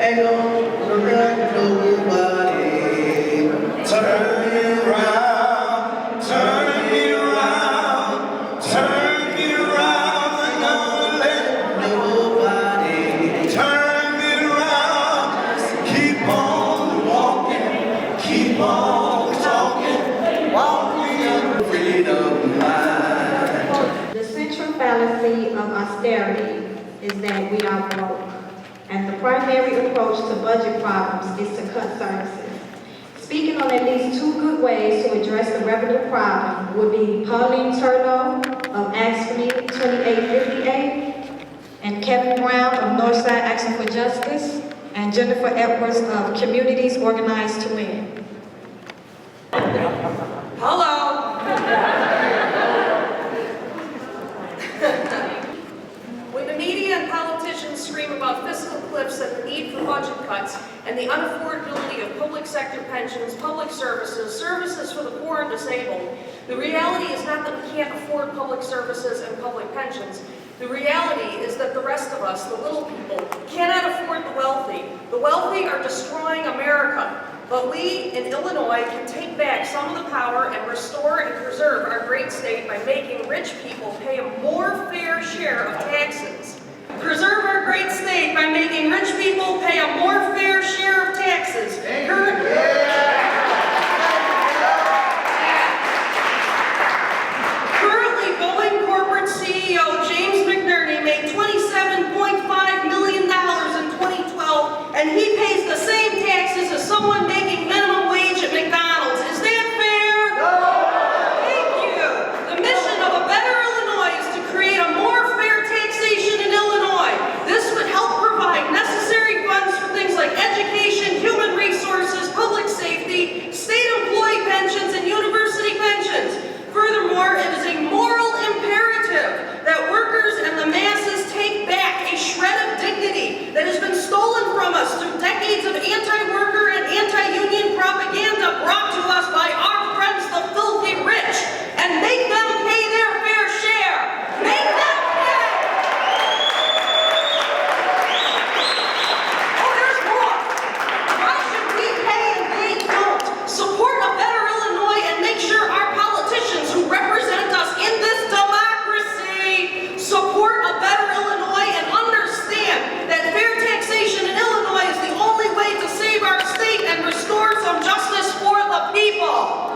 Ain't gonna look at nobody. Turn me around, turn me around, turn me around. Ain't gonna let nobody turn me around. Just keep on walking, keep on talking, walking in freedom line. The central fallacy of austerity is that we are broke, and the primary approach to budget problems is to cut services. Speaking on at least two good ways to address the revenue problem would be Pauline Turlo of Ask For Me 2858, and Kevin Brown of Northside Action for Justice, and Jennifer Edwards of Communities Organized to Win. Hello. When the media and politicians scream about fiscal cliffs and the need for budget cuts and the unaffordability of public sector pensions, public services, services for the poor and disabled, the reality is not that we can't afford public services and public pensions. The reality is that the rest of us, the little people, cannot afford the wealthy. The wealthy are destroying America. But we in Illinois can take back some of the power and restore and preserve our great state by making rich people pay a more fair share of taxes. Preserve our great state by making rich people pay a more fair share of taxes. Currently, Boeing corporate CEO James McNerney made $27.5 million in 2012, and he pays the same taxes as someone making minimum wage at McDonald's. Is that fair? No! Thank you. The mission of A Better Illinois is to create a more fair taxation in Illinois. This would help provide necessary funds for things like education, human resources, public safety, state employee pensions, and university pensions. Furthermore, it is a moral imperative that workers and the masses take back a shred of dignity that has been stolen from us through decades of anti-worker and anti-union propaganda brought to us by our friends, the filthy rich, and make them pay their fair share. Make them pay! Oh, there's more. Why should we pay and they don't? Support A Better Illinois and make sure our politicians who represent us in this democracy support A Better Illinois and understand that fair taxation in Illinois is the only way to save our state and restore some justice for the people.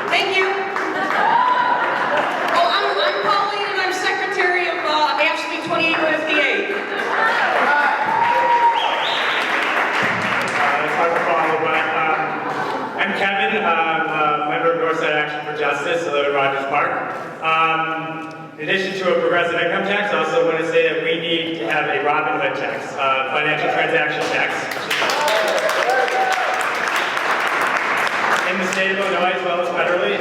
Thank you. Oh, I'm Pauline and I'm secretary of AFSCME 2858. I'm Kevin, member of Northside Action for Justice, I live in Rogers Park. In addition to a progressive income tax, I also want to say that we need to have a Robin Hood tax, financial transaction tax. In the state of Illinois as well as federally,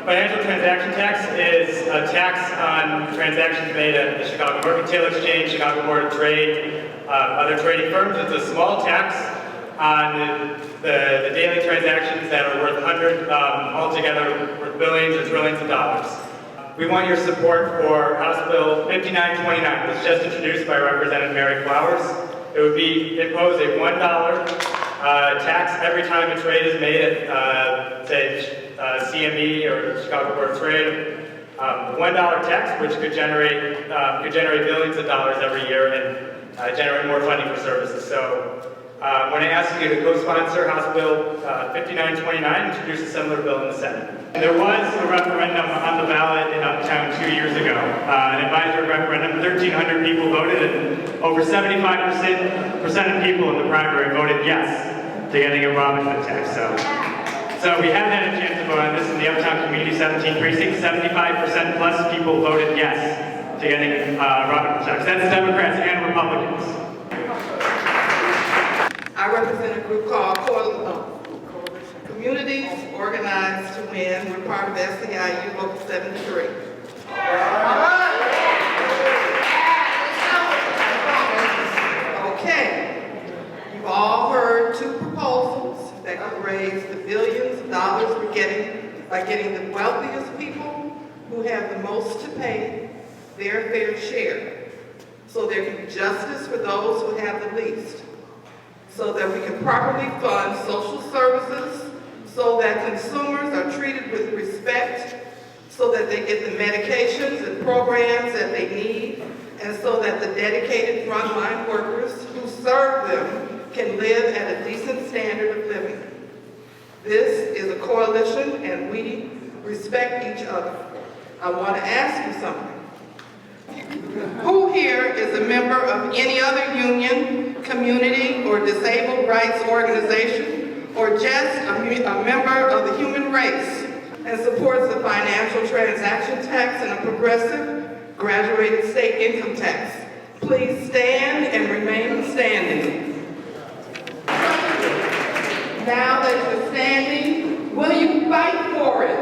financial transaction tax is a tax on transactions made at the Chicago Mercantile Exchange, Chicago Board of Trade, other trading firms. It's a small tax on the daily transactions that are worth hundreds, altogether worth billions or trillions of dollars. We want your support for House Bill 5929. It was just introduced by Representative Mary Flowers. It would impose a $1 tax every time a trade is made at, say, CME or Chicago Board of Trade. $1 tax, which could generate billions of dollars every year and generate more funding for services. So when I ask you to co-sponsor House Bill 5929, introduce a similar bill in the Senate. There was a referendum on the ballot in Uptown 2 years ago, an advisory referendum. 1,300 people voted, and over 75% of people in the primary voted yes to getting a Robin Hood tax. So we have had a chance to vote on this in the Uptown Community 17 precinct. 75% plus people voted yes to getting Robin Hood tax. That's Democrats and Republicans. I represent a group called Communities Organized to Win. We're part of SEIU Local 73. Okay, you've all heard two proposals that could raise the billions of dollars we're getting by getting the wealthiest people who have the most to pay their fair share, so there can be justice for those who have the least, so that we can properly fund social services, so that consumers are treated with respect, so that they get the medications and programs that they need, and so that the dedicated frontline workers who serve them can live at a decent standard of living. This is a coalition, and we respect each other. I want to ask you something. Who here is a member of any other union, community, or disabled rights organization, or just a member of the human race, and supports the financial transaction tax and a progressive graduated state income tax? Please stand and remain standing. Now that you're standing, will you fight for it?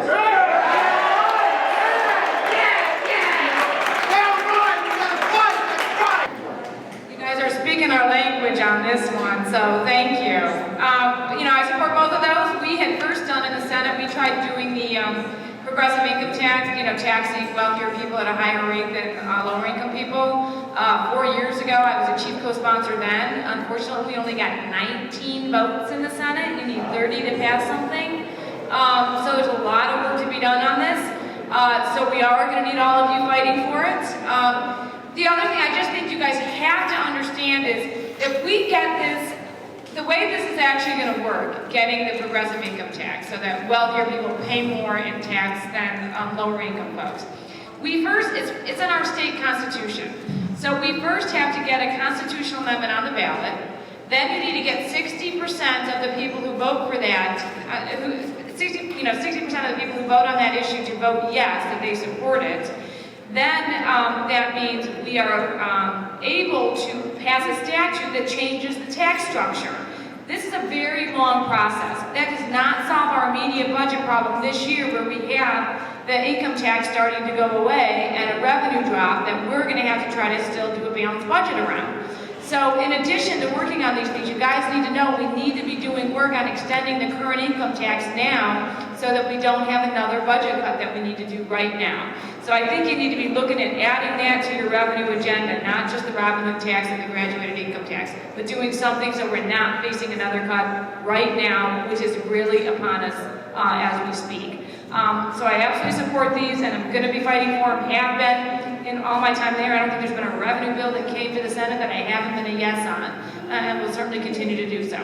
You guys are speaking our language on this one, so thank you. I support both of those. We had first done in the Senate, we tried doing the progressive income tax, taxing wealthier people at a higher rate than lower income people. 4 years ago, I was a chief co-sponsor then. Unfortunately, we only got 19 votes in the Senate. You need 30 to pass something. So there's a lot of work to be done on this. So we are going to need all of you fighting for it. The other thing I just think you guys have to understand is if we get this, the way this is actually going to work, getting the progressive income tax so that wealthier people pay more in tax than lower income folks. It's in our state constitution. So we first have to get a constitutional amendment on the ballot. Then you need to get 60% of the people who vote for that, 60% of the people who vote on that issue to vote yes, that they support it. Then that means we are able to pass a statute that changes the tax structure. This is a very long process. That does not solve our immediate budget problem this year where we have the income tax starting to go away and a revenue drop that we're going to have to try to still do a balanced budget around. So in addition to working on these things, you guys need to know we need to be doing work on extending the current income tax now so that we don't have another budget cut that we need to do right now. So I think you need to be looking at adding that to your revenue agenda, not just the Robin Hood tax and the graduated income tax, but doing something so we're not facing another cut right now, which is really upon us as we speak. So I absolutely support these, and I'm going to be fighting for them, have been in all my time there. I don't think there's been a revenue bill that came to the Senate that I haven't been a yes on, and will certainly continue to do so.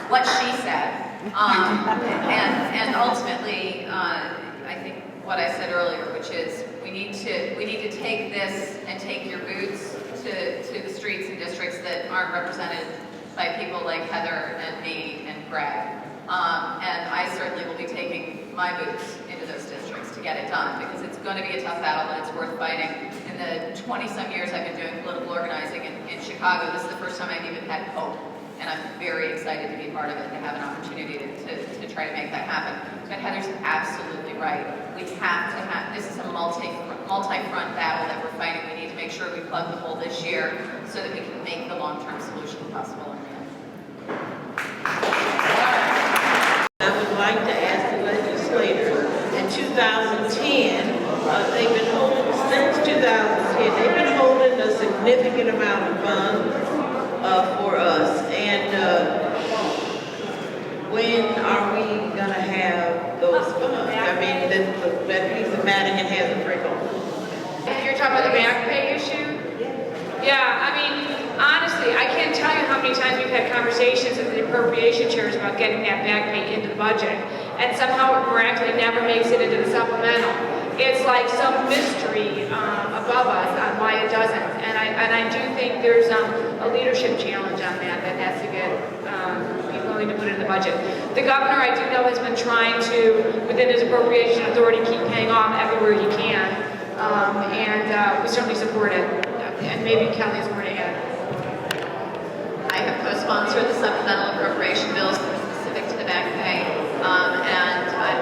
What she said, and ultimately, I think what I said earlier, which is we need to take this and take your boots to the streets and districts that aren't represented by people like Heather and me and Greg. And I certainly will be taking my boots into those districts to get it done, because it's going to be a tough battle, but it's worth fighting. In the 20-some years I've been doing political organizing in Chicago, this is the first time I've even had hope. And I'm very excited to be part of it and to have an opportunity to try to make that happen. But Heather's absolutely right. We have to have, this is a multi-front battle that we're fighting. We need to make sure we plug the hole this year so that we can make the long-term solution possible in the end. I would like to ask the legislators, in 2010, they've been holding, since 2010, they've been holding a significant amount of funds for us, and when are we gonna have those funds? I mean, that piece of Madigan has a freckle. You're talking about the back pay issue? Yeah, I mean, honestly, I can't tell you how many times we've had conversations with the appropriation chairs about getting that back pay into the budget, and somehow it miraculously never makes it into the supplemental. It's like some mystery above us on why it doesn't, and I do think there's a leadership challenge on that has to get be willing to put it in the budget. The governor, I do know, has been trying to, within his appropriation authority, keep paying off everywhere he can, and we certainly support it. And maybe Kelly has more to add. I have co-sponsored the supplemental appropriation bills specific to the back pay, and I'm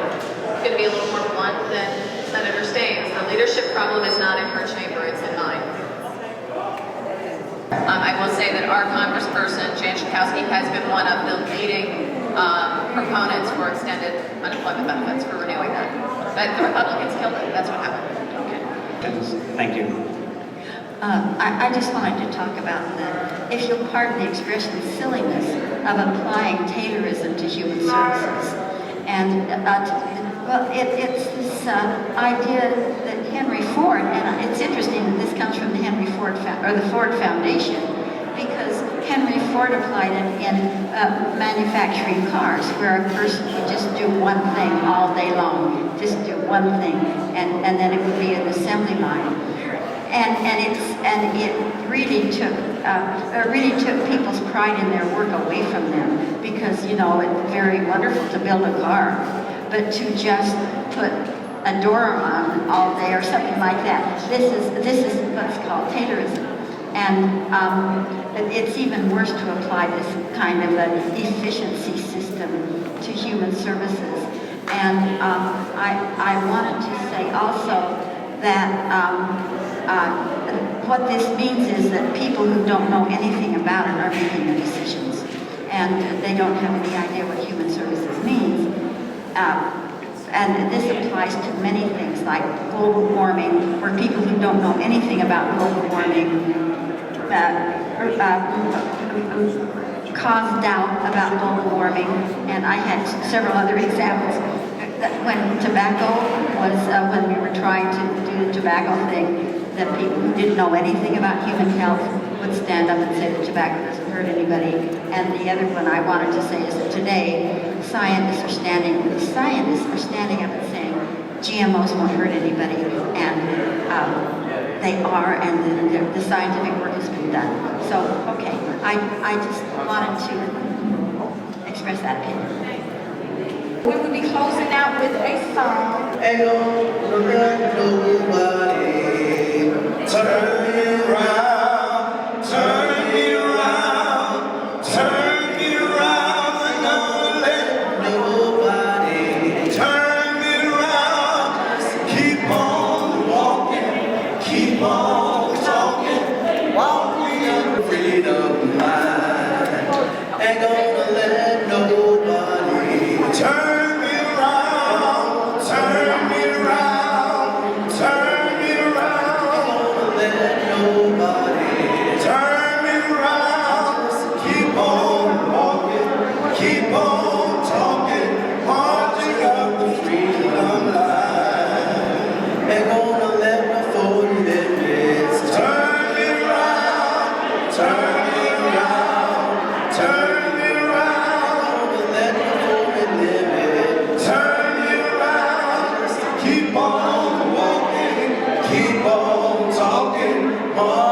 going to be a little more blunt than Senator Steans. The leadership problem is not in her chamber, it's in mine. I will say that our congressperson, Jan Cassidy, has been one of the leading proponents for extended unemployment benefits, for renewing that. But the Republicans killed it. That's what happened. Thank you. I just wanted to talk about if you'll pardon the expression, silliness of applying Taylorism to human services. And, well, it's this idea that Henry Ford, and it's interesting that this comes from the Henry Ford, or the Ford Foundation, because Henry Ford applied it in manufacturing cars, where a person would just do one thing all day long, just do one thing, and then it would be an assembly line. And it really took people's pride in their work away from them, because it's very wonderful to build a car, but to just put a door on all day or something like that. This is what's called Taylorism, and it's even worse to apply this kind of an efficiency system to human services. And I wanted to say also that. What this means is that people who don't know anything about it are making the decisions, and they don't have any idea what human services means. And this applies to many things like global warming, where people who don't know anything about global warming cause doubt about global warming. And I had several other examples. When tobacco was, when we were trying to do the tobacco thing, that people who didn't know anything about human health would stand up and say that tobacco doesn't hurt anybody. And the other one I wanted to say is that today, scientists are standing up and saying GMOs won't hurt anybody, and they are, and the scientific work has been done. So, okay, I just wanted to express that opinion. We will be closing out with a song. Ain't gonna let nobody turn me around, turn me around, turn me around. Ain't gonna let nobody turn me around. Just keep on walking, keep on talking, walking in freedom line. Ain't gonna let nobody turn. Keep on walking, keep on talking.